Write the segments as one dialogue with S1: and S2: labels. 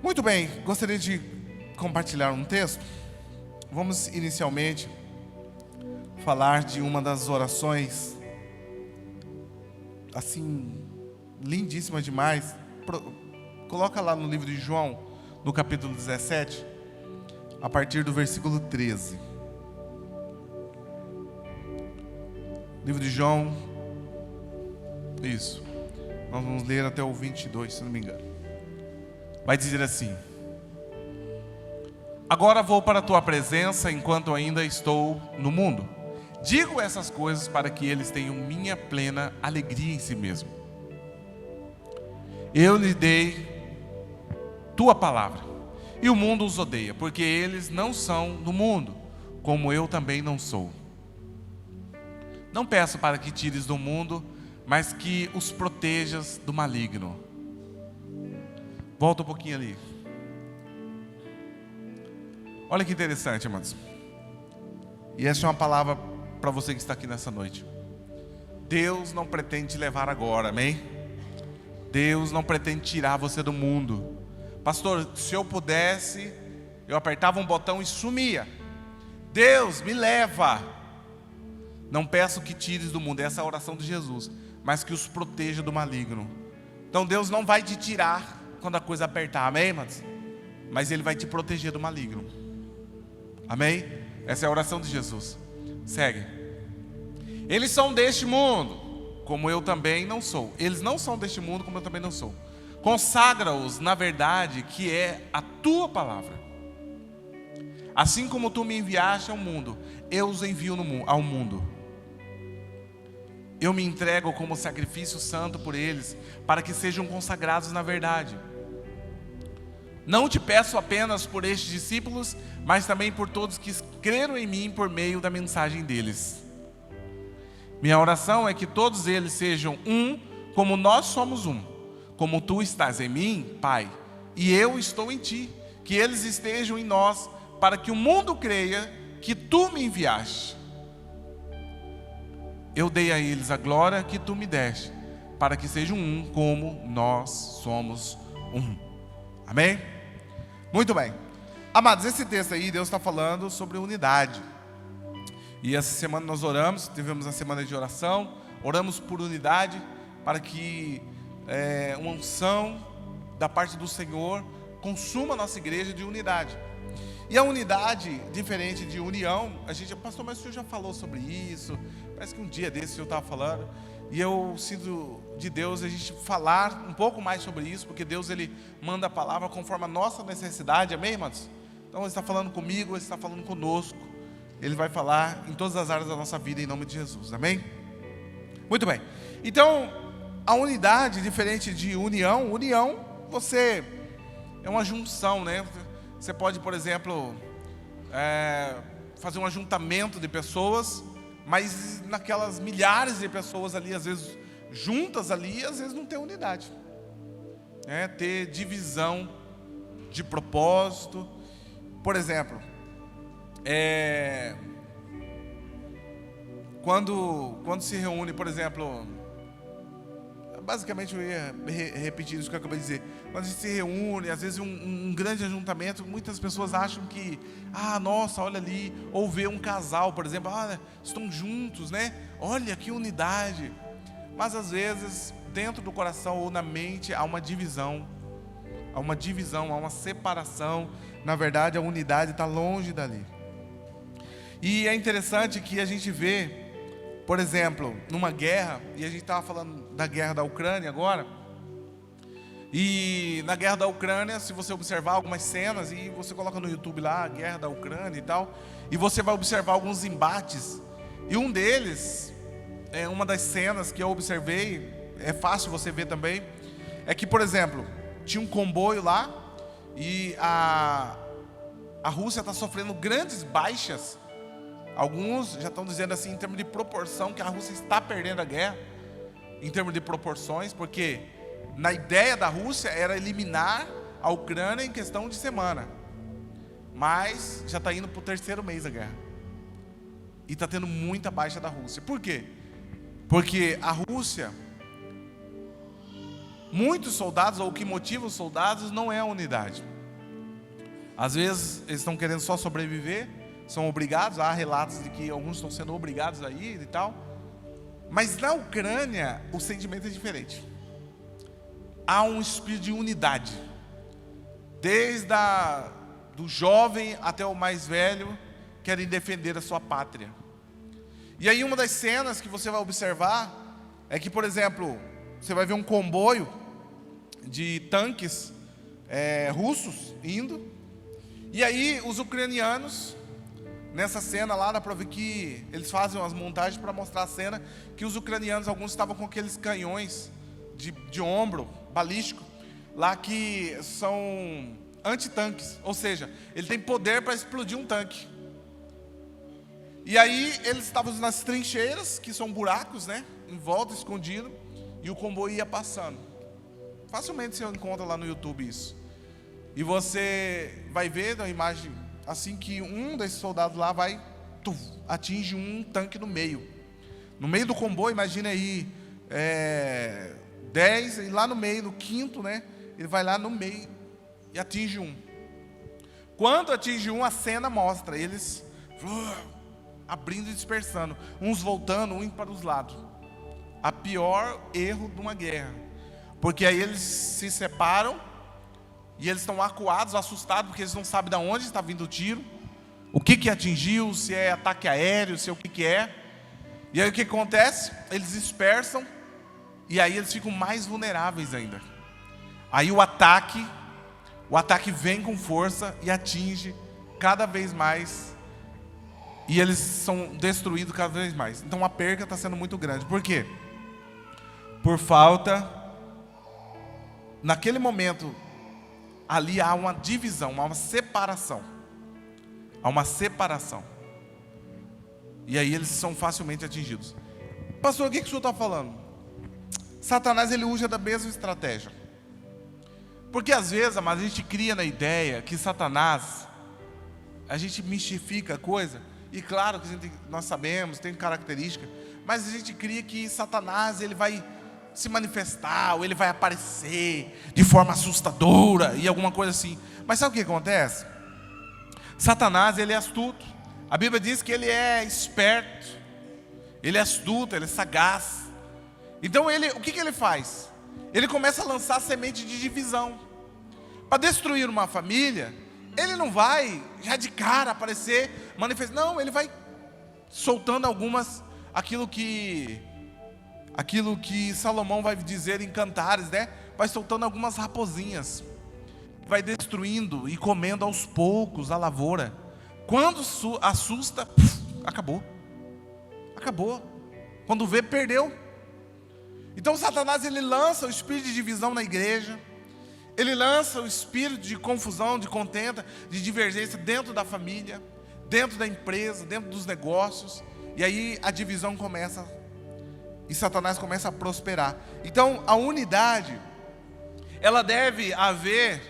S1: Muito bem, gostaria de compartilhar um texto. Vamos inicialmente falar de uma das orações, assim, lindíssima demais. Coloca lá no livro de João, no capítulo 17, a partir do versículo 13. Livro de João, isso. Nós vamos ler até o 22, se não me engano. Vai dizer assim: agora vou para a tua presença enquanto ainda estou no mundo. Digo essas coisas para que eles tenham minha plena alegria em si mesmo. Eu lhe dei tua palavra, e o mundo os odeia, porque eles não são do mundo, como eu também não sou. Não peço para que tires do mundo, mas que os protejas do maligno. Volta um pouquinho ali. Olha que interessante, amados. E essa é uma palavra para você que está aqui nessa noite. Deus não pretende te levar agora, amém? Deus não pretende tirar você do mundo. Pastor, se eu pudesse, eu apertava um botão e sumia. Deus, me leva. Não peço que tires do mundo, essa é a oração de Jesus, mas que os proteja do maligno. Então Deus não vai te tirar quando a coisa apertar, amém, irmãos? Mas Ele vai te proteger do maligno, amém? Essa é a oração de Jesus. Segue. Eles são deste mundo, como eu também não sou. Eles não são deste mundo, como eu também não sou. Consagra-os na verdade, que é a tua palavra. Assim como tu me enviaste ao mundo, eu os envio ao mundo. Eu me entrego como sacrifício santo por eles, para que sejam consagrados na verdade. Não te peço apenas por estes discípulos, mas também por todos que creram em mim por meio da mensagem deles. Minha oração é que todos eles sejam um, como nós somos um. Como tu estás em mim, Pai, e eu estou em ti, que eles estejam em nós, para que o mundo creia que tu me enviaste. Eu dei a eles a glória que tu me deste, para que sejam um, como nós somos um. Amém? Muito bem. Amados, esse texto aí, Deus está falando sobre unidade. E essa semana nós oramos, tivemos a semana de oração, oramos por unidade, para que uma unção da parte do Senhor consuma a nossa igreja de unidade. E a unidade, diferente de união, pastor, mas o senhor já falou sobre isso, parece que um dia desse o senhor estava falando, e eu sinto de Deus a gente falar um pouco mais sobre isso, porque Deus, Ele manda a palavra conforme a nossa necessidade, amém, irmãos? Então Ele está falando comigo, Ele está falando conosco, Ele vai falar em todas as áreas da nossa vida, em nome de Jesus, amém? Muito bem, então, a unidade, diferente de união, você é uma junção, né? Você pode, por exemplo, fazer um ajuntamento de pessoas, mas naquelas milhares de pessoas ali, às vezes juntas ali, às vezes não tem unidade. Ter divisão de propósito. Por exemplo, quando se reúne, por exemplo, basicamente eu ia repetir isso que eu acabei de dizer. Quando a gente se reúne, às vezes um grande ajuntamento, muitas pessoas acham que, nossa, olha ali, ou vê um casal, por exemplo, estão juntos, né? Olha que unidade. Mas às vezes, dentro do coração ou na mente, há uma divisão, há uma separação. Na verdade, a unidade está longe dali. E é interessante que a gente vê, por exemplo, numa guerra, e a gente estava falando da guerra da Ucrânia agora, e na guerra da Ucrânia, se você observar algumas cenas, e você coloca no YouTube lá, a guerra da Ucrânia e tal, e você vai observar alguns embates, e um deles, uma das cenas que eu observei, é fácil você ver também, é que, por exemplo, tinha um comboio lá, e a Rússia está sofrendo grandes baixas. Alguns já estão dizendo assim, em termos de proporção, que a Rússia está perdendo a guerra, em termos de proporções, porque na ideia da Rússia era eliminar a Ucrânia em questão de semana, mas já está indo para o 3º mês a guerra, e está tendo muita baixa da Rússia. Por quê? Porque a Rússia muitos soldados, ou o que motiva os soldados, não é a unidade. Às vezes eles estão querendo só sobreviver, são obrigados, há relatos de que alguns estão sendo obrigados a ir e tal. Mas na Ucrânia o sentimento é diferente. Há um espírito de unidade. Desde do jovem até o mais velho querem defender a sua pátria. E aí uma das cenas que você vai observar é que, por exemplo, você vai ver um comboio de tanques russos indo. E aí os ucranianos, nessa cena lá, dá para ver que eles fazem umas montagens para mostrar a cena, que os ucranianos, alguns estavam com aqueles canhões de ombro, balístico, lá que são antitanques, ou seja, ele tem poder para explodir um tanque. E aí eles estavam nas trincheiras, que são buracos, né, em volta, escondido, e o comboio ia passando. Facilmente você encontra lá no YouTube isso. E você vai ver na imagem, assim que um desses soldados lá vai, atinge um tanque no meio. No meio do comboio, imagina aí, 10, e lá no meio, no quinto, né, ele vai lá no meio e atinge um. Quando atinge um, a cena mostra eles abrindo e dispersando, uns voltando, um indo para os lados. A pior erro de uma guerra, porque aí eles se separam e eles estão acuados, assustados, porque eles não sabem de onde está vindo o tiro, o que atingiu, se é ataque aéreo, se é o que é. E aí o que acontece? Eles dispersam e aí eles ficam mais vulneráveis ainda. Aí o ataque vem com força e atinge cada vez mais, e eles são destruídos cada vez mais. Então a perca está sendo muito grande. Por quê? Por falta, naquele momento, ali há uma divisão, há uma separação. Há uma separação. E aí eles são facilmente atingidos. Pastor, o que o senhor está falando? Satanás, ele usa da mesma estratégia. Porque às vezes, mas a gente cria na ideia que Satanás, a gente mistifica a coisa, e claro que nós sabemos, tem característica, mas a gente cria que Satanás, ele vai se manifestar, ou ele vai aparecer de forma assustadora, e alguma coisa assim. Mas sabe o que acontece? Satanás, ele é astuto. A Bíblia diz que ele é esperto, ele é astuto, ele é sagaz. Então o que ele faz? Ele começa a lançar semente de divisão. Para destruir uma família, ele não vai já de cara aparecer, manifestar. Não, ele vai soltando aquilo que Salomão vai dizer em Cantares, né? Vai soltando algumas raposinhas. Vai destruindo e comendo aos poucos a lavoura. Quando assusta, acabou. Acabou. Quando vê, perdeu. Então Satanás, ele lança o espírito de divisão na igreja. Ele lança o espírito de confusão, de contenda, de divergência dentro da família, dentro da empresa, dentro dos negócios. E aí a divisão começa, e Satanás começa a prosperar. Então a unidade, ela deve haver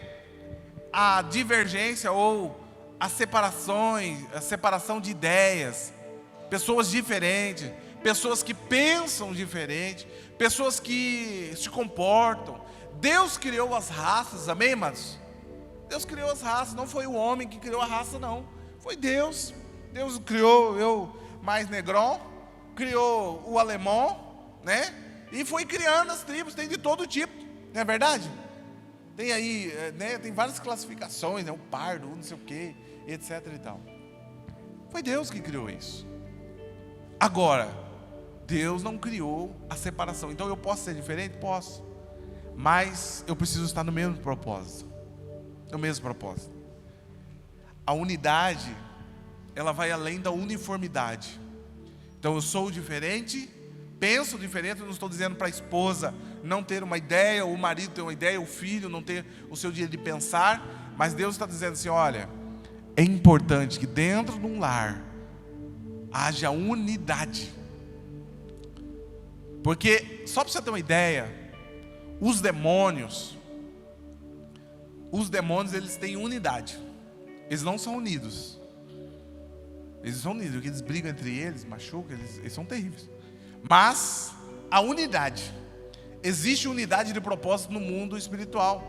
S1: a divergência ou a separação de ideias, pessoas diferentes, pessoas que pensam diferente, pessoas que se comportam. Deus criou as raças, amém, amados? Deus criou as raças, não foi o homem que criou a raça, não. Foi Deus. Deus criou eu mais negrão, criou o alemão, né? E foi criando as tribos, tem de todo tipo, não é verdade? Tem aí, né? Tem várias classificações, né? O pardo, não sei o quê, etc e tal. Foi Deus que criou isso. Agora, Deus não criou a separação. Então eu posso ser diferente? Posso. Mas eu preciso estar no mesmo propósito. No mesmo propósito. A unidade, ela vai além da uniformidade. Então eu sou diferente, penso diferente. Eu não estou dizendo para a esposa não ter uma ideia, ou o marido ter uma ideia, o filho não ter o seu dia de pensar. Mas Deus está dizendo assim, olha, é importante que dentro de um lar haja unidade. Porque, só para você ter uma ideia, os demônios, eles têm unidade. Eles não são unidos. Eles são unidos, porque eles brigam entre eles, machucam, eles são terríveis. Mas a unidade existe unidade de propósito no mundo espiritual.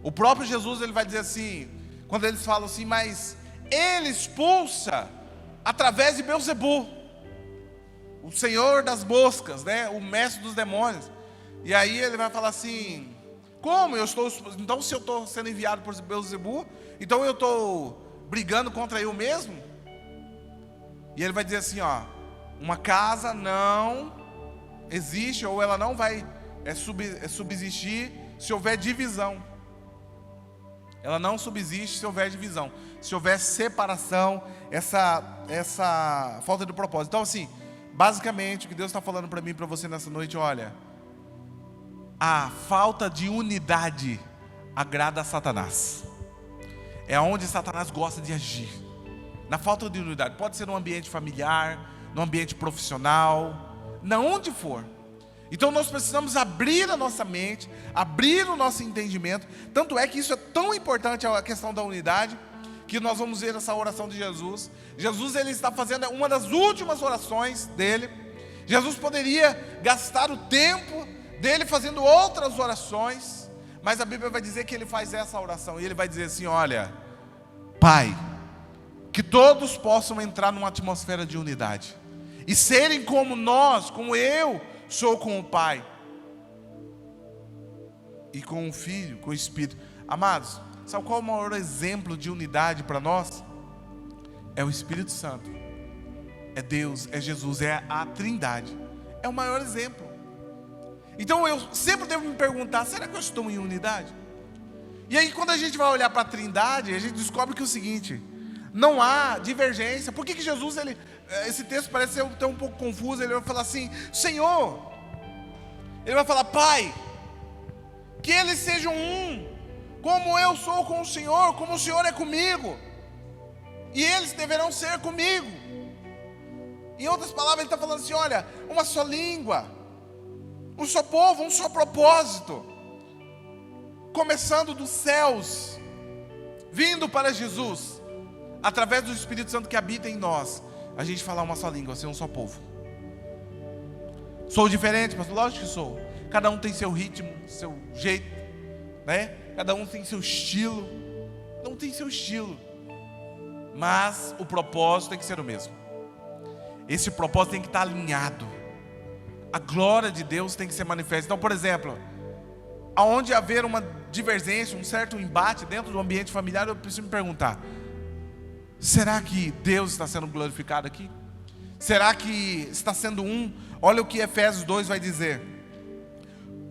S1: O próprio Jesus, ele vai dizer assim, quando eles falam assim, mas ele expulsa através de Beelzebul, o senhor das moscas, né? O mestre dos demônios. E aí ele vai falar assim, como eu estou, então se eu estou sendo enviado por Beelzebul, então eu estou brigando contra eu mesmo? E ele vai dizer assim, ó, uma casa não existe, ou ela não vai subsistir se houver divisão. Ela não subsiste se houver divisão, se houver separação, essa falta de propósito. Então assim, basicamente o que Deus está falando para mim e para você nessa noite, olha, a falta de unidade agrada a Satanás. É onde Satanás gosta de agir, na falta de unidade. Pode ser no ambiente familiar, no ambiente profissional, na onde for. Então nós precisamos abrir a nossa mente, abrir o nosso entendimento. Tanto é que isso é tão importante, a questão da unidade, que nós vamos ver essa oração de Jesus. Jesus, ele está fazendo uma das últimas orações dele. Jesus poderia gastar o tempo dele fazendo outras orações, mas a Bíblia vai dizer que ele faz essa oração, e ele vai dizer assim, olha, Pai, que todos possam entrar numa atmosfera de unidade, e serem como nós, como eu sou com o Pai, e com o Filho, com o Espírito. Amados, sabe qual é o maior exemplo de unidade para nós? É o Espírito Santo, é Deus, é Jesus, é a Trindade, é o maior exemplo. Então eu sempre devo me perguntar, será que eu estou em unidade? E aí quando a gente vai olhar para a Trindade, a gente descobre que é o seguinte, não há divergência. Por que Jesus, esse texto parece ser até um pouco confuso. Ele vai falar assim, Senhor, ele vai falar, Pai, que eles sejam um, como eu sou com o Senhor, como o Senhor é comigo, e eles deverão ser comigo. Em outras palavras, ele está falando assim, olha, uma só língua, um só povo, um só propósito, começando dos céus, vindo para Jesus, através do Espírito Santo que habita em nós, a gente falar uma só língua, ser um só povo. Sou diferente, pastor? Lógico que sou. Cada um tem seu ritmo, seu jeito, né? Cada um tem seu estilo. Não tem seu estilo, mas o propósito tem que ser o mesmo. Esse propósito tem que estar alinhado. A glória de Deus tem que ser manifesta. Então, por exemplo, aonde haver uma divergência, um certo embate dentro do ambiente familiar, eu preciso me perguntar, será que Deus está sendo glorificado aqui? Será que está sendo um? Olha o que Efésios 2 vai dizer.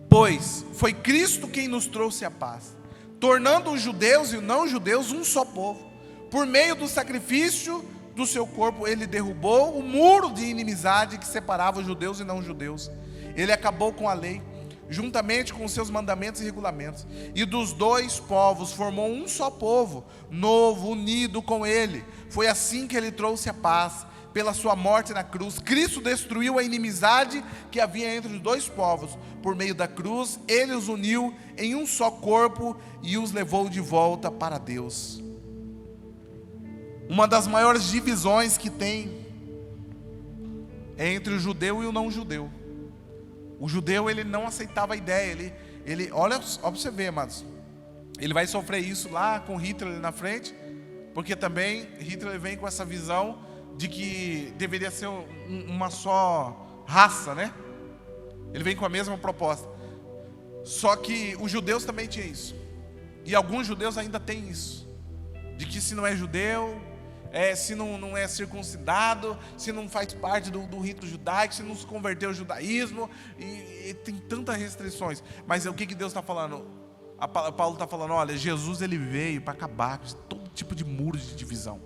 S1: Pois foi Cristo quem nos trouxe a paz, tornando os judeus e os não judeus um só povo. Por meio do sacrifício do seu corpo, ele derrubou o muro de inimizade que separava os judeus e não judeus. Ele acabou com a lei, juntamente com os seus mandamentos e regulamentos, e dos dois povos formou um só povo, novo, unido com ele. Foi assim que ele trouxe a paz, pela sua morte na cruz. Cristo destruiu a inimizade que havia entre os dois povos. Por meio da cruz, ele os uniu em um só corpo e os levou de volta para Deus. Uma das maiores divisões que tem é entre o judeu e o não judeu. O judeu, ele não aceitava a ideia, olha para você ver, amados, ele vai sofrer isso lá com Hitler na frente, porque também Hitler vem com essa visão de que deveria ser uma só raça, né? Ele vem com a mesma proposta. Só que os judeus também tinham isso, e alguns judeus ainda têm isso, de que se não é judeu, se não é circuncidado, se não faz parte do rito judaico, se não se converteu ao judaísmo, e tem tantas restrições. Mas o que Deus está falando? Paulo está falando, olha, Jesus, ele veio para acabar com todo tipo de muros de divisão.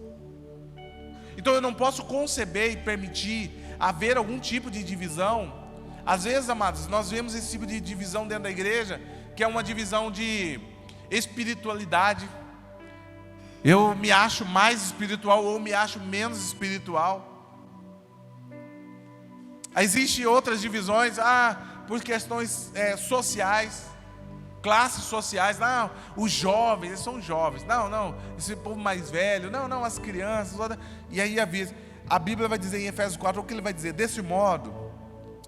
S1: Então eu não posso conceber e permitir haver algum tipo de divisão. Às vezes, amados, nós vemos esse tipo de divisão dentro da igreja, que é uma divisão de espiritualidade. Eu me acho mais espiritual ou me acho menos espiritual. Existem outras divisões, por questões sociais, classes sociais. Não, os jovens, eles são jovens. Não, esse povo mais velho. Não, as crianças. E aí a Bíblia vai dizer em Efésios 4, o que ele vai dizer? Desse modo,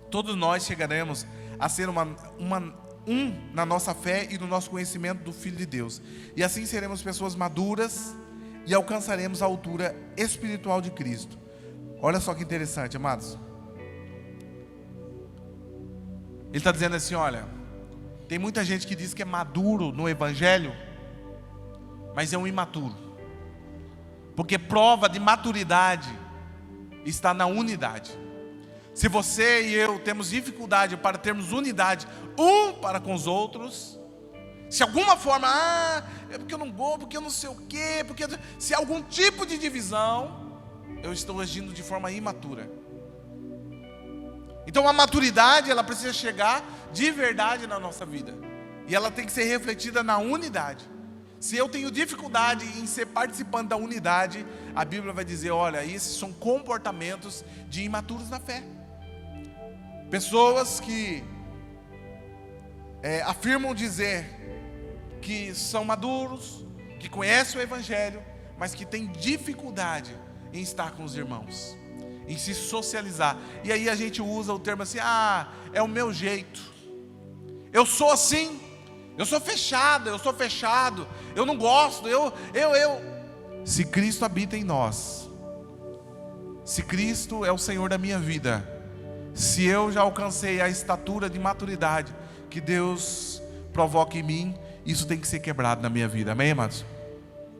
S1: todos nós chegaremos a ser um na nossa fé e no nosso conhecimento do Filho de Deus. E assim seremos pessoas maduras e alcançaremos a altura espiritual de Cristo. Olha só que interessante, amados. Ele está dizendo assim, olha, tem muita gente que diz que é maduro no Evangelho, mas é um imaturo. Porque prova de maturidade está na unidade. Se você e eu temos dificuldade para termos unidade um para com os outros, se alguma forma, é porque eu não vou, porque eu não sei o quê, porque se há algum tipo de divisão, eu estou agindo de forma imatura. Então a maturidade, ela precisa chegar de verdade na nossa vida. E ela tem que ser refletida na unidade. Se eu tenho dificuldade em ser participante da unidade, a Bíblia vai dizer, olha, esses são comportamentos de imaturos na fé. Pessoas que afirmam dizer que são maduros, que conhecem o Evangelho, mas que têm dificuldade em estar com os irmãos, em se socializar. E aí a gente usa o termo assim, é o meu jeito, eu sou assim, eu sou fechado, eu não gosto, Se Cristo habita em nós, se Cristo é o Senhor da minha vida, se eu já alcancei a estatura de maturidade que Deus provoca em mim, isso tem que ser quebrado na minha vida, amém, amados?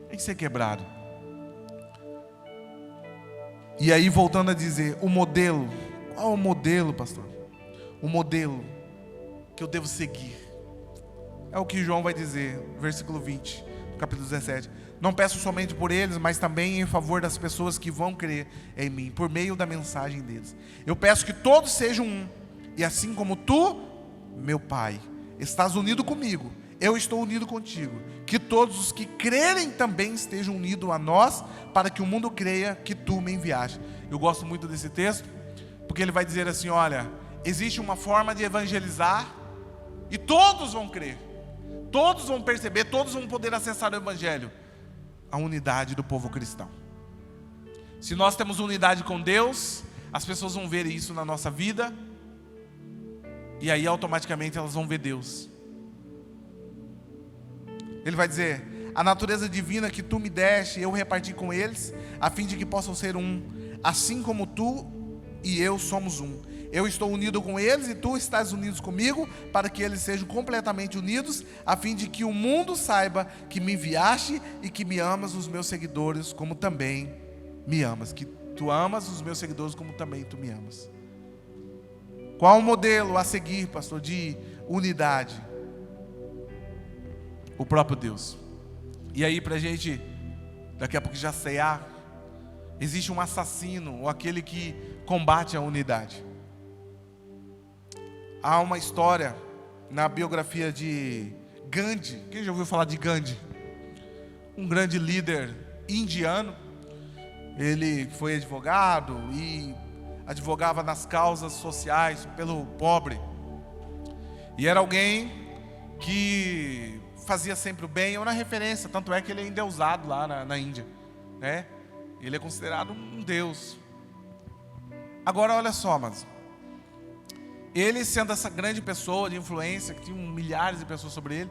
S1: Tem que ser quebrado. E aí voltando a dizer, o modelo, qual é o modelo, pastor? O modelo que eu devo seguir é o que João vai dizer, versículo 20, capítulo 17. Não peço somente por eles, mas também em favor das pessoas que vão crer em mim, por meio da mensagem deles. Eu peço que todos sejam um, e assim como tu, meu Pai, estás unido comigo, eu estou unido contigo. Que todos os que crerem também estejam unidos a nós, para que o mundo creia que tu me enviaste. Eu gosto muito desse texto, porque ele vai dizer assim, olha, existe uma forma de evangelizar, e todos vão crer, todos vão perceber, todos vão poder acessar o Evangelho. A unidade do povo cristão. Se nós temos unidade com Deus, as pessoas vão ver isso na nossa vida, e aí automaticamente elas vão ver Deus. Ele vai dizer, a natureza divina que tu me deste, eu reparti com eles, a fim de que possam ser um, assim como tu e eu somos um. Eu estou unido com eles e tu estás unido comigo, para que eles sejam completamente unidos, a fim de que o mundo saiba que me enviaste e que me amas os meus seguidores como também me amas. Que tu amas os meus seguidores como também tu me amas. Qual o modelo a seguir, pastor, de unidade? O próprio Deus. E aí para a gente, daqui a pouco já cear, existe um assassino, ou aquele que combate a unidade. Há uma história na biografia de Gandhi. Quem já ouviu falar de Gandhi? Um grande líder indiano. Ele foi advogado e advogava nas causas sociais pelo pobre. E era alguém que fazia sempre o bem. É uma referência, tanto é que ele é endeusado lá na Índia, né? Ele é considerado um deus. Agora olha só, mas ele sendo essa grande pessoa de influência, que tinha milhares de pessoas sobre ele,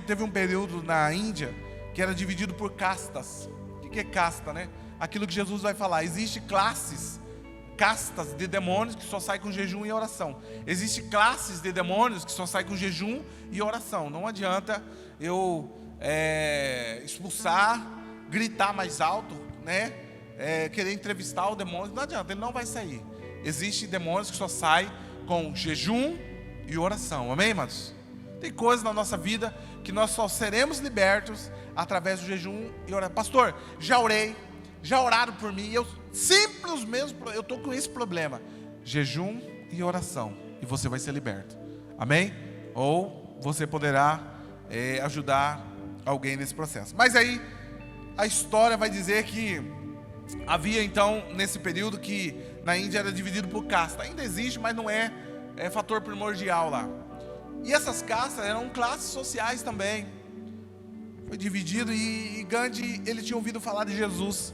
S1: teve um período na Índia que era dividido por castas. O que é casta, né? Aquilo que Jesus vai falar, existe castas de demônios que só saem com jejum e oração. Existe classes de demônios que só saem com jejum e oração. Não adianta eu expulsar, gritar mais alto, né? Querer entrevistar o demônio, não adianta, ele não vai sair. Existem demônios que só saem com jejum e oração, amém, irmãos? Tem coisas na nossa vida que nós só seremos libertos através do jejum e oração. Pastor, já orei, já oraram por mim, eu estou com esse problema. Jejum e oração, e você vai ser liberto, amém? Ou você poderá ajudar alguém nesse processo. Mas aí a história vai dizer que havia então nesse período que na Índia era dividido por casta. Ainda existe, mas não é fator primordial lá. E essas castas eram classes sociais também. Foi dividido e Gandhi, ele tinha ouvido falar de Jesus,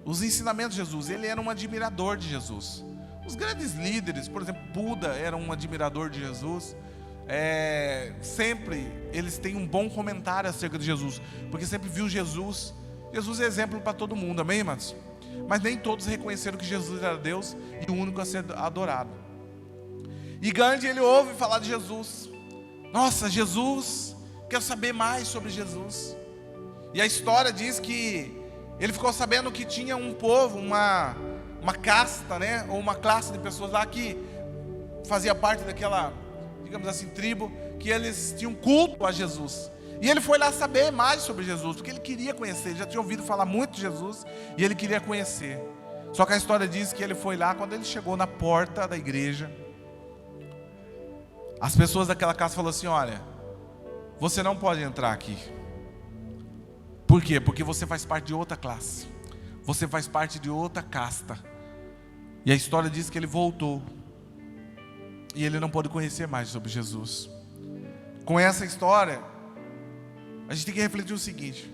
S1: os ensinamentos de Jesus. Ele era um admirador de Jesus, Os grandes líderes, por exemplo, Buda era um admirador de Jesus. Sempre eles têm um bom comentário acerca de Jesus, porque sempre viu Jesus. Jesus é exemplo para todo mundo, amém, irmãos? Mas nem todos reconheceram que Jesus era Deus e o único a ser adorado. E Gandhi, ele ouve falar de Jesus. Nossa, Jesus, quero saber mais sobre Jesus. E a história diz que ele ficou sabendo que tinha um povo, uma casta, né, ou uma classe de pessoas lá que fazia parte daquela, digamos assim, tribo, que eles tinham culto a Jesus. E ele foi lá saber mais sobre Jesus, porque ele queria conhecer. Ele já tinha ouvido falar muito de Jesus e ele queria conhecer. Só que a história diz que ele foi lá, quando ele chegou na porta da igreja, as pessoas daquela casa falaram assim: olha, você não pode entrar aqui. Por quê? Porque você faz parte de outra classe, você faz parte de outra casta. E a história diz que ele voltou e ele não pôde conhecer mais sobre Jesus. Com essa história, a gente tem que refletir o seguinte: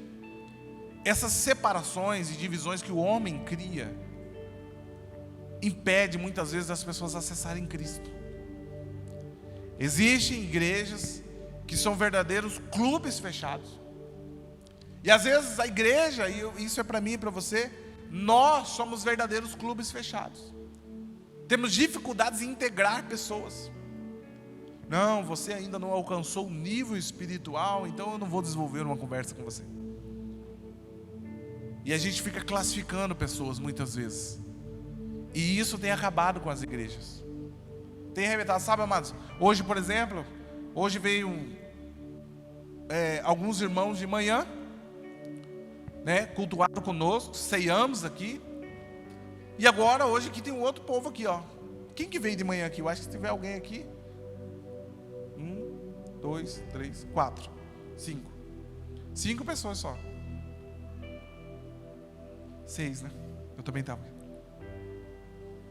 S1: essas separações e divisões que o homem cria impede muitas vezes as pessoas acessarem Cristo. Existem igrejas que são verdadeiros clubes fechados. E às vezes a igreja, e isso é para mim e para você, nós somos verdadeiros clubes fechados. Temos dificuldades em integrar pessoas. Não, você ainda não alcançou o nível espiritual, então eu não vou desenvolver uma conversa com você. E a gente fica classificando pessoas muitas vezes. E isso tem acabado com as igrejas. Tem arrebentado, sabe, amados? Hoje, por exemplo, veio alguns irmãos de manhã, né, cultuaram conosco, ceiamos aqui. E agora, hoje aqui tem um outro povo aqui, ó. Quem que veio de manhã aqui? Eu acho que se tiver alguém aqui. 1, 2, 3, 4, 5. 5 pessoas só. 6, né? Eu também estava.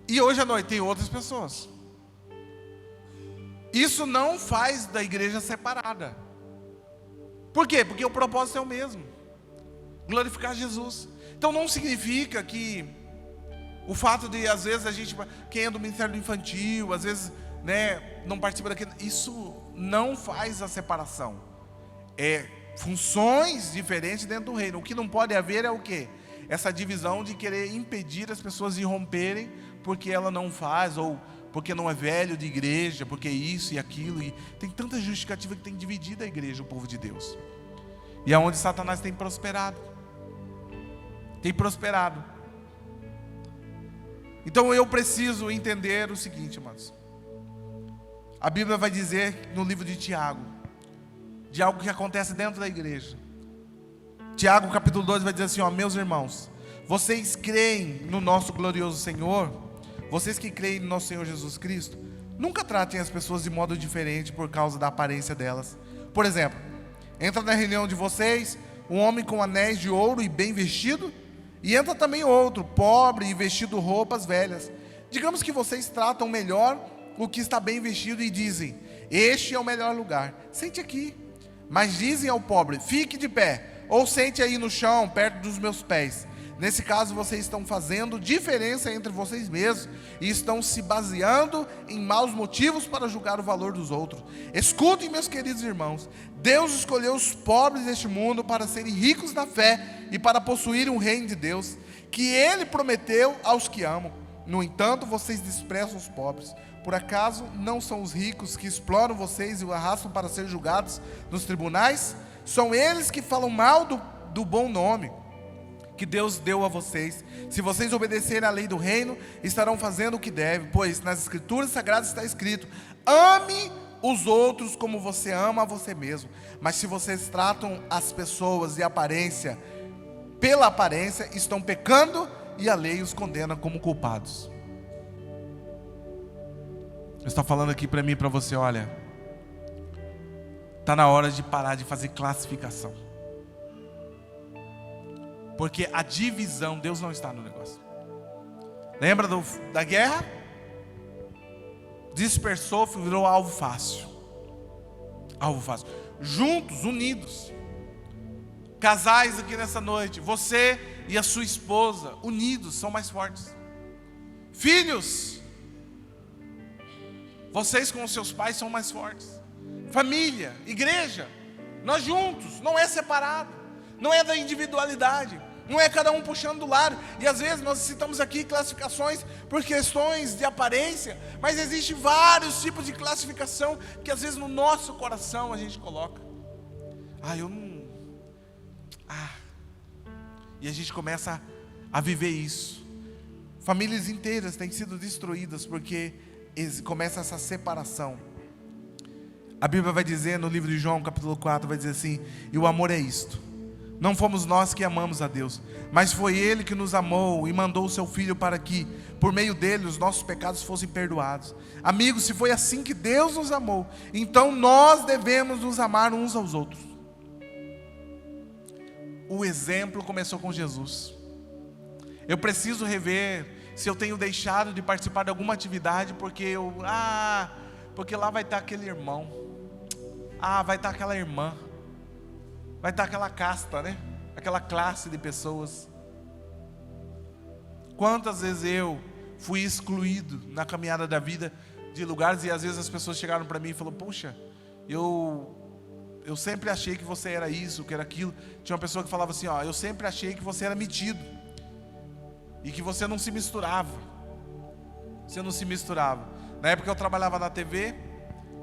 S1: E hoje à noite tem outras pessoas. Isso não faz da igreja separada. Por quê? Porque o propósito é o mesmo: glorificar Jesus. Então não significa que o fato de, às vezes, a gente, quem é do Ministério Infantil, às vezes, né, não participa daquilo, isso não faz a separação. É funções diferentes dentro do reino. O que não pode haver é o quê? Essa divisão de querer impedir as pessoas de romperem porque ela não faz, ou porque não é velho de igreja, porque isso e aquilo. E tem tanta justificativa que tem dividido a igreja, o povo de Deus. E é onde Satanás tem prosperado. Tem prosperado. Então eu preciso entender o seguinte, amados. A Bíblia vai dizer no livro de Tiago, de algo que acontece dentro da igreja. Tiago capítulo 2 vai dizer assim, ó: meus irmãos, vocês creem no nosso glorioso Senhor, vocês que creem no nosso Senhor Jesus Cristo, nunca tratem as pessoas de modo diferente por causa da aparência delas. Por exemplo, entra na reunião de vocês um homem com anéis de ouro e bem vestido, e entra também outro, pobre e vestido roupas velhas. Digamos que vocês tratam melhor o que está bem vestido e dizem: este é o melhor lugar, sente aqui. Mas dizem ao pobre: fique de pé, ou sente aí no chão, perto dos meus pés. Nesse caso, vocês estão fazendo diferença entre vocês mesmos e estão se baseando em maus motivos para julgar o valor dos outros. Escutem, meus queridos irmãos, Deus escolheu os pobres deste mundo para serem ricos na fé e para possuírem o reino de Deus, que Ele prometeu aos que amam. No entanto, vocês desprezam os pobres. Por acaso não são os ricos que exploram vocês e o arrastam para ser julgados nos tribunais? São eles que falam mal do bom nome que Deus deu a vocês. Se vocês obedecerem à lei do reino, estarão fazendo o que devem, pois nas escrituras sagradas está escrito: ame os outros como você ama a você mesmo. Mas se vocês tratam as pessoas de aparência, pela aparência, estão pecando e a lei os condena como culpados. Está falando aqui para mim e para você: olha, está na hora de parar de fazer classificação. Porque a divisão, Deus não está no negócio. Lembra da guerra? Dispersou, virou alvo fácil. Alvo fácil. Juntos, unidos. Casais aqui nessa noite, você e a sua esposa, unidos, são mais fortes. Filhos, Vocês com os seus pais são mais fortes. Família, igreja, nós juntos, não é separado, não é da individualidade, não é cada um puxando do lado. E às vezes nós citamos aqui classificações por questões de aparência, mas existem vários tipos de classificação que às vezes no nosso coração a gente coloca. E a gente começa a viver isso. Famílias inteiras têm sido destruídas porque começa essa separação. A Bíblia vai dizer no livro de João, capítulo 4, vai dizer assim: e o amor é isto, não fomos nós que amamos a Deus, mas foi Ele que nos amou e mandou o seu Filho para que, por meio dele, os nossos pecados fossem perdoados. Amigos, se foi assim que Deus nos amou, então nós devemos nos amar uns aos outros. O exemplo começou com Jesus. Eu preciso rever se eu tenho deixado de participar de alguma atividade porque porque lá vai estar aquele irmão, vai estar aquela irmã, vai estar aquela casta, né? Aquela classe de pessoas. Quantas vezes eu fui excluído na caminhada da vida de lugares, e às vezes as pessoas chegaram para mim e falaram: puxa, eu sempre achei que você era isso, que era aquilo. Tinha uma pessoa que falava assim: eu sempre achei que você era metido e que você não se misturava. Você não se misturava. Na época eu trabalhava na TV,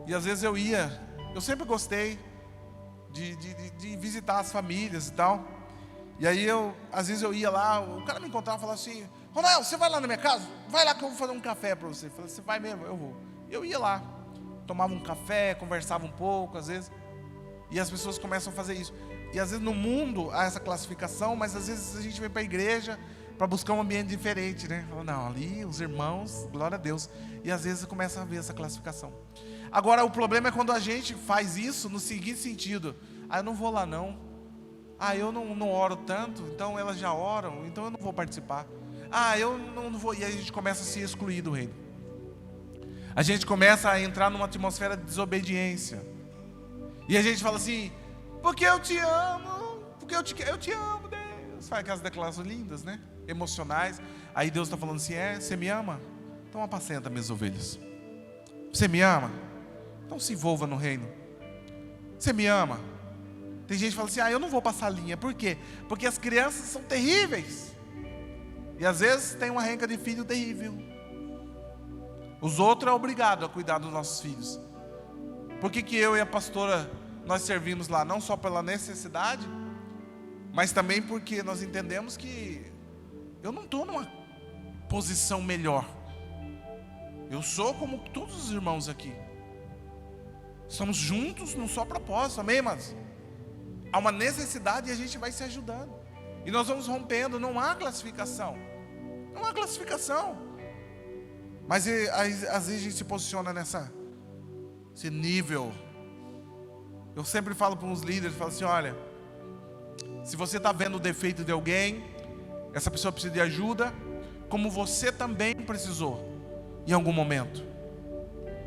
S1: e às vezes eu sempre gostei de visitar as famílias e tal. E aí às vezes eu ia lá, o cara me encontrava e falava assim: Ronaldo, você vai lá na minha casa? Vai lá que eu vou fazer um café para você. Eu falei: você vai mesmo? Eu vou. Eu ia lá, tomava um café, conversava um pouco, às vezes. E as pessoas começam a fazer isso. E às vezes no mundo há essa classificação, mas às vezes a gente vem para a igreja para buscar um ambiente diferente, né? Fala: não, ali os irmãos, glória a Deus. E às vezes começa a ver essa classificação. Agora o problema é quando a gente faz isso no seguinte sentido: eu não vou lá não. Eu não oro tanto, então elas já oram, então eu não vou participar. Eu não vou. E aí a gente começa a se excluir do reino. A gente começa a entrar numa atmosfera de desobediência. E a gente fala assim: porque eu te amo, porque eu te amo, Deus. Faz aquelas declarações lindas, né? Emocionais. Aí Deus está falando assim: você me ama? Então apacenta minhas ovelhas. Você me ama? Então se envolva no reino. Você me ama? Tem gente que fala assim: eu não vou passar linha. Por quê? Porque as crianças são terríveis. E às vezes tem uma renca de filho terrível. Os outros é obrigado a cuidar dos nossos filhos. Por que eu e a pastora, nós servimos lá? Não só pela necessidade, mas também porque nós entendemos que eu não estou numa posição melhor. Eu sou como todos os irmãos aqui. Estamos juntos num só propósito, amém, irmãos? Há uma necessidade e a gente vai se ajudando. E nós vamos rompendo, não há classificação. Não há classificação. Mas às vezes a gente se posiciona esse nível. Eu sempre falo para uns líderes, falo assim: olha, se você está vendo o defeito de alguém, essa pessoa precisa de ajuda, como você também precisou em algum momento.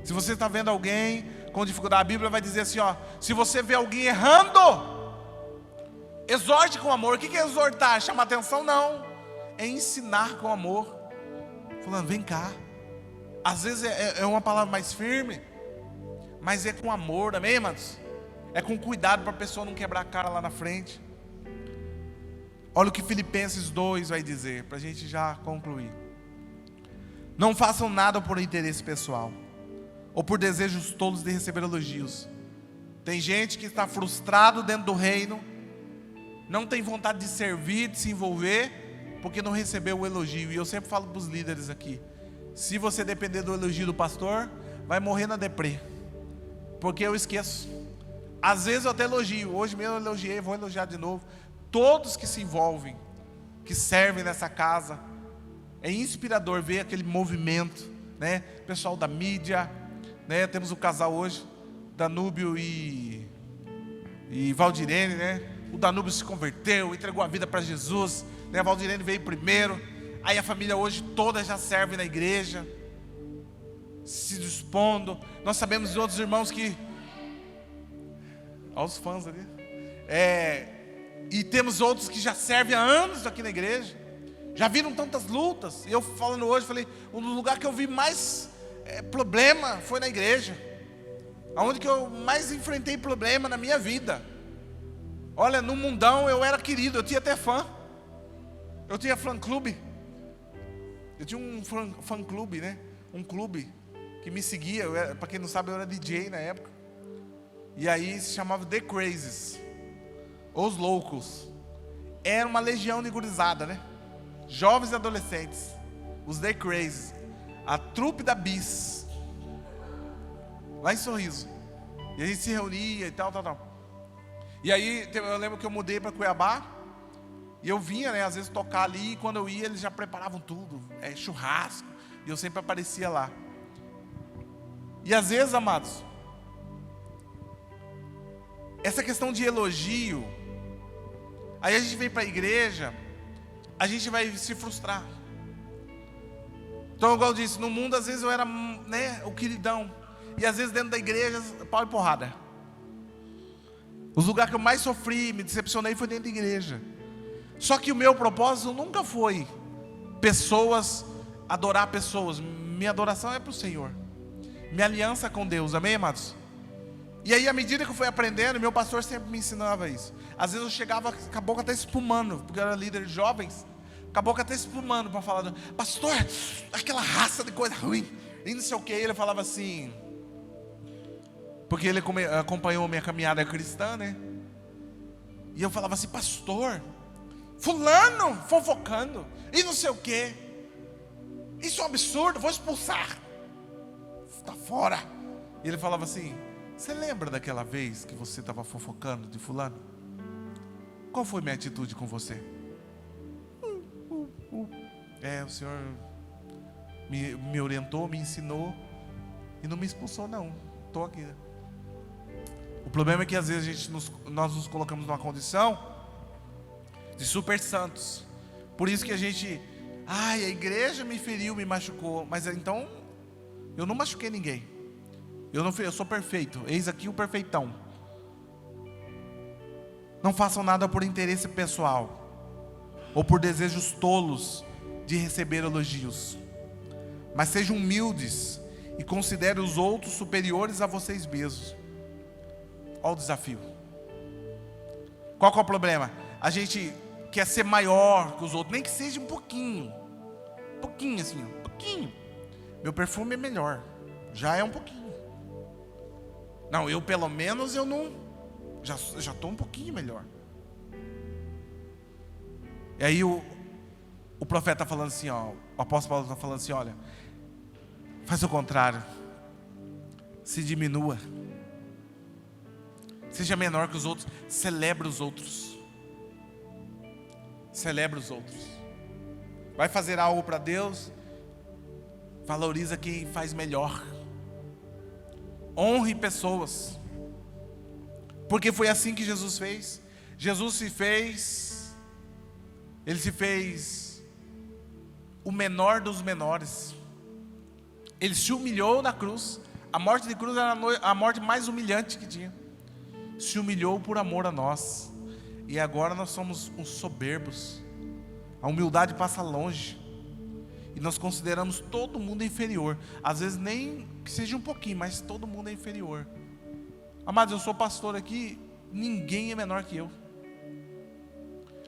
S1: Se você está vendo alguém com dificuldade, a Bíblia vai dizer assim: se você vê alguém errando, exorte com amor. O que é exortar? Chamar atenção? Não. É ensinar com amor. Falando: vem cá. Às vezes é uma palavra mais firme, mas é com amor, amém, irmãos? É com cuidado para a pessoa não quebrar a cara lá na frente. Olha o que Filipenses 2 vai dizer, para a gente já concluir. Não façam nada por interesse pessoal, ou por desejos tolos de receber elogios. Tem gente que está frustrado dentro do reino, não tem vontade de servir, de se envolver, porque não recebeu o elogio. E eu sempre falo para os líderes aqui: se você depender do elogio do pastor, vai morrer na deprê. Porque eu esqueço. Às vezes eu até elogio. Hoje mesmo eu elogiei, vou elogiar de novo. Todos que se envolvem, que servem nessa casa, é inspirador ver aquele movimento, né? Pessoal da mídia, né? Temos um casal hoje, Danúbio e Valdirene, né? O Danúbio se converteu, entregou a vida para Jesus, né? A Valdirene veio primeiro. Aí a família hoje toda já serve na igreja, se dispondo. Nós sabemos de outros irmãos que... Olha os fãs ali. E temos outros que já servem há anos aqui na igreja. Já viram tantas lutas. E eu falando hoje, falei: um lugar que eu vi mais problema foi na igreja. Aonde que eu mais enfrentei problema na minha vida. Olha, no mundão eu era querido, eu tinha até fã. Eu tinha fã-clube. Eu tinha um fã-clube, né? Um clube que me seguia. Para quem não sabe, eu era DJ na época. E aí se chamava The Crazies. Os Loucos. Era uma legião de gurizada, né? Jovens e adolescentes. Os The Crazies. A trupe da Bis. Lá em Sorriso. E a gente se reunia e tal. E aí eu lembro que eu mudei para Cuiabá. E eu vinha, né, às vezes tocar ali. E quando eu ia, eles já preparavam tudo. Churrasco. E eu sempre aparecia lá. E às vezes, amados, essa questão de elogio, aí a gente vem para a igreja, a gente vai se frustrar. Então, igual eu disse, no mundo às vezes eu era, né, o queridão. E às vezes dentro da igreja, pau e porrada. Os lugares que eu mais sofri, me decepcionei, foi dentro da igreja. Só que o meu propósito nunca foi adorar pessoas. Minha adoração é para o Senhor. Minha aliança com Deus, amém, amados? E aí, à medida que eu fui aprendendo, meu pastor sempre me ensinava isso. Às vezes eu chegava com a boca até espumando, porque eu era líder de jovens, com a boca até espumando para falar, pastor, aquela raça de coisa ruim, e não sei o que. Ele falava assim, porque ele acompanhou minha caminhada cristã, né? E eu falava assim, pastor, fulano fofocando, e não sei o que. Isso é um absurdo, vou expulsar. Está fora. E ele falava assim, você lembra daquela vez que você estava fofocando de fulano? Qual foi minha atitude com você? O Senhor me orientou, me ensinou e não me expulsou não. Estou aqui. O problema é que às vezes nós nos colocamos numa condição de super santos. Por isso que a gente, a igreja me feriu, me machucou. Mas então, eu não machuquei ninguém. Eu sou perfeito. Eis aqui o perfeitão. Não façam nada por interesse pessoal ou por desejos tolos de receber elogios, mas sejam humildes e considerem os outros superiores a vocês mesmos. Olha o desafio. Qual que é o problema? A gente quer ser maior que os outros, nem que seja um pouquinho assim, um pouquinho. Meu perfume é melhor, já é um pouquinho. Não, eu pelo menos eu não, já estou um pouquinho melhor. E aí o profeta está falando assim, o apóstolo Paulo está falando assim, olha, faz o contrário, se diminua, seja menor que os outros, celebre os outros, vai fazer algo para Deus, valoriza quem faz melhor, honre pessoas, porque foi assim que Jesus fez. Ele se fez o menor dos menores. Ele se humilhou na cruz. A morte de cruz era a morte mais humilhante que tinha. Se humilhou por amor a nós. E agora nós somos uns soberbos. A humildade passa longe. E nós consideramos todo mundo inferior. Às vezes nem que seja um pouquinho, mas todo mundo é inferior. Amados, eu sou pastor aqui, ninguém é menor que eu.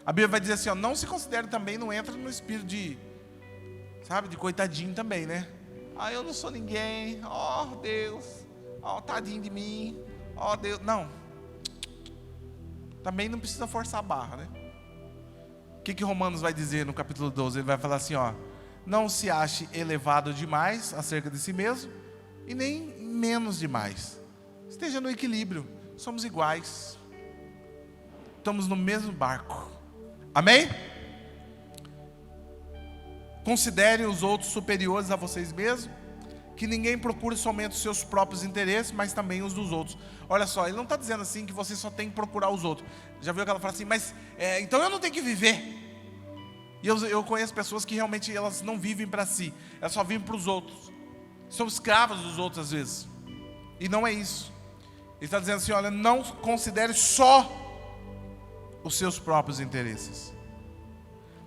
S1: A Bíblia vai dizer assim, não se considere também, não entra no espírito de, de coitadinho também, né? Eu não sou ninguém, Deus, tadinho de mim, Deus, não. Também não precisa forçar a barra, né? O que Romanos vai dizer no capítulo 12? Ele vai falar assim, não se ache elevado demais acerca de si mesmo, e nem menos demais. Esteja no equilíbrio, somos iguais, estamos no mesmo barco. Amém? Considerem os outros superiores a vocês mesmos, que ninguém procure somente os seus próprios interesses, mas também os dos outros. Olha só, ele não está dizendo assim que você só tem que procurar os outros. Já viu aquela frase assim, mas então eu não tenho que viver. E eu conheço pessoas que realmente elas não vivem para si, elas só vivem para os outros. São escravas dos outros às vezes. E não é isso. Ele está dizendo assim, olha, não considere só os seus próprios interesses,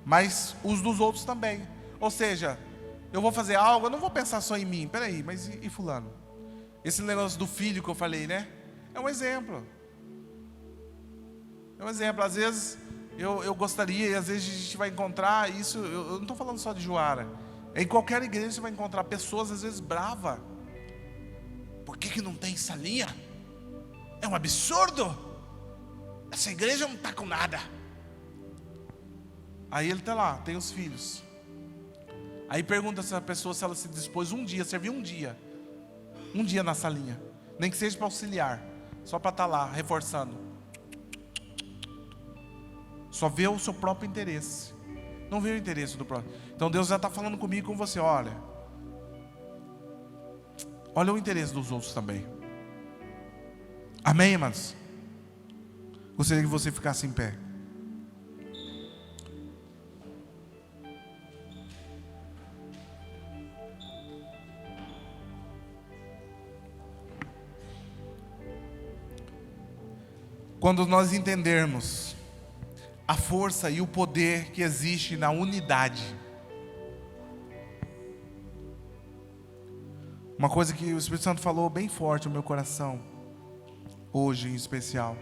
S1: mas os dos outros também. Ou seja, eu vou fazer algo, eu não vou pensar só em mim. Peraí, mas e fulano? Esse negócio do filho que eu falei, né? É um exemplo. É um exemplo. Às vezes eu gostaria, e às vezes a gente vai encontrar isso. Eu não estou falando só de Juara. Em qualquer igreja você vai encontrar pessoas às vezes bravas. Por que não tem salinha? É um absurdo. Essa igreja não está com nada. Aí ele está lá, tem os filhos. Aí pergunta essa pessoa se ela se dispôs um dia, servir um dia na salinha, nem que seja para auxiliar, só para estar lá, reforçando. Só vê o seu próprio interesse, não vê o interesse do próximo. Então Deus já está falando comigo e com você, olha o interesse dos outros também. Amém, irmãos? Gostaria que você ficasse em pé. Quando nós entendermos a força e o poder que existe na unidade, uma coisa que o Espírito Santo falou bem forte no meu coração, hoje em especial,